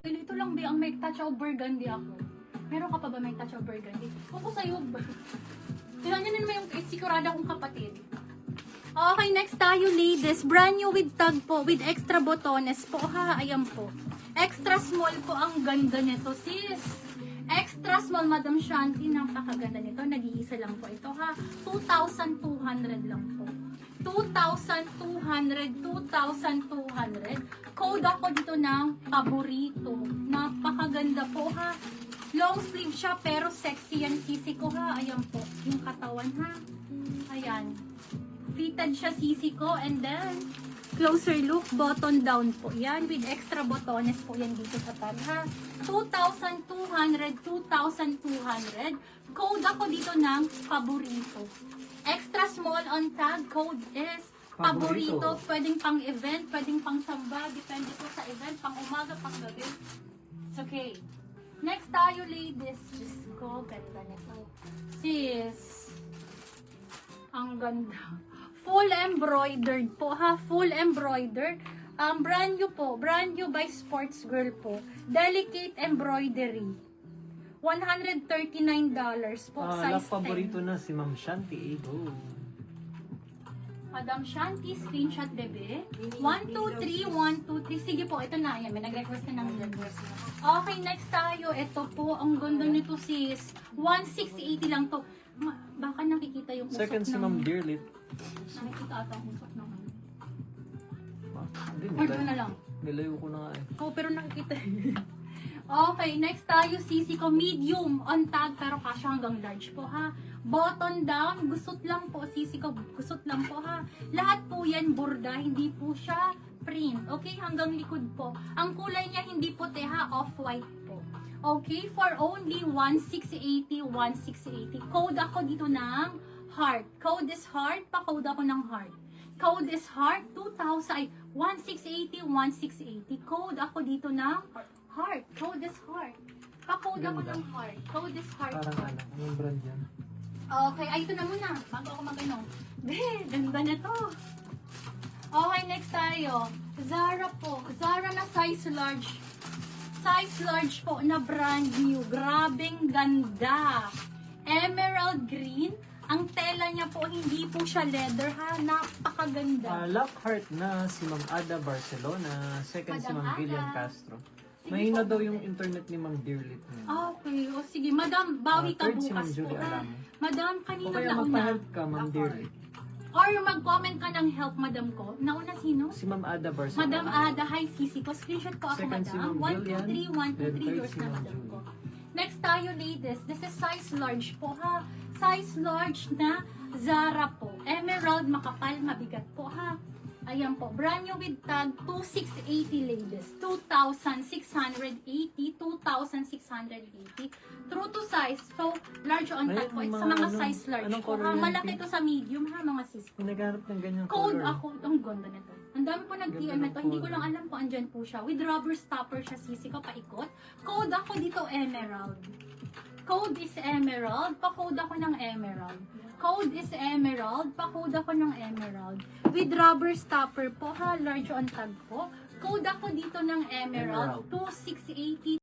Ganito lang ba ang may touch of burgundy ako? Meron ka pa ba may touch of burgundy? Kung ko sa'yo ba? Tignan nyo naman yung sigurada kong kapatid. Okay, next tayo ladies. Brand new with tag po, with extra botones po ha. Ayan po. Extra small po ang ganda nito sis. Extra small Madam Shanti. Napakaganda nito. Nag-iisa lang po ito ha. 2,200 lang po. 2,200. Code ako dito ng paborito. Napakaganda po ha. Long sleeve siya pero sexy yan sisi ko ha. Ayan po. Yung katawan ha. Ayan. Fitted siya sisi ko and then closer look, button down po yan with extra botones po yan dito sa tag ha. 2,200. Code ako dito ng paborito. Extra small on tag, code is paborito. Pwedeng pang event, pwedeng pang samba, depende po sa event, pang umaga, pang gabi. It's okay. Next tayo ladies. Diyos ko, ganda nito. Sis, ang ganda. Full embroidered po ha, full embroidered. Brand new po, brand new by Sports Girl po. Delicate embroidery. $139 po, size 10. Paborito na si Ma'am Shanti. Go. Madam Shanti, screenshot bebe. 1, 2, 3, 1, 2, 3. Sige po, ito na. Yan, may nag-request na ng request. Okay, next tayo. Ito po, ang ganda nito sis. 1,680 lang to. Baka nakikita yung usok Second si Ma'am Dearlit. Nakikita ata ang usok ng ano. Hindi, Order na lang. nilayo ko na nga eh. Oh, pero nakikita. Okay, next tayo, sisi ko. Medium on tag, pero kasya hanggang large po ha. Button down, gusot lang po, sisi ko. Gusot lang po ha. Lahat po yan burda, hindi po siya print. Okay, hanggang likod po. Ang kulay niya hindi puti ha, off-white po. Okay, for only 1,680, 1,680. Code ako dito ng heart. Code is heart, pa-code ako ng heart. Code is heart, 2,000, 1,680, 1,680. Code ako dito ng heart. Code is heart. Pa-code ako ng heart. Code is heart. Parang ano, anong brand yan? Okay, ay ito na muna. Bago ako mag-ano. Ganda na to. Okay, next tayo. Zara po. Zara na size large. Size large po na brand new. Grabing ganda. Emerald green. Ang tela niya po, hindi po siya leather ha. Napakaganda. Lockhart na si Ma'am Ada Barcelona. Second si Madam Ma'am Gillian Ada. Castro. Sige Mahina po. daw yung internet ni Ma'am Dearlit niya. Okay, o sige. Madam, bawi ka Third si Ma'am bukas po Julie ha. Alamo. Madam, O kanina kaya nauna. magpa-help ka, Ma'am Dearlit. Or mag-comment ka ng help, madam ko. Nauna sino? Si Ma'am Ada Barcelona. Madam Ada, hi sisi ko. Screenshot ko ako, Second si madam. Ma'am 1, 2, 3, 1, 2, 3, Then third yours si na, Ma'am madam Julie. ko. Next tayo, ladies. This is size large po, ha? Size large na Zara po. Emerald, makapal, mabigat po, ha? Ayan po. Brand new with tag, 2,680, ladies. 2,680. 2,680. True to size. So, large on tag po. Ayun, Sa mga mga ano, size large anong po. color Ha? yan, Malaki pink? to sa medium, ha, mga sis. Nagharap ng ganyan Code color. ako, ang ganda nito. Ang dami po nag-DM Ganda ng ito. Hindi ko color. lang alam kung andyan po siya. With rubber stopper siya, sisi ko, paikot. Code ako dito, emerald. Code is emerald. Pa-code ako ng emerald. Code is emerald. Pa-code ako ng emerald. With rubber stopper po ha. Large on tag po. Code ako dito ng emerald. Emerald. 2,680.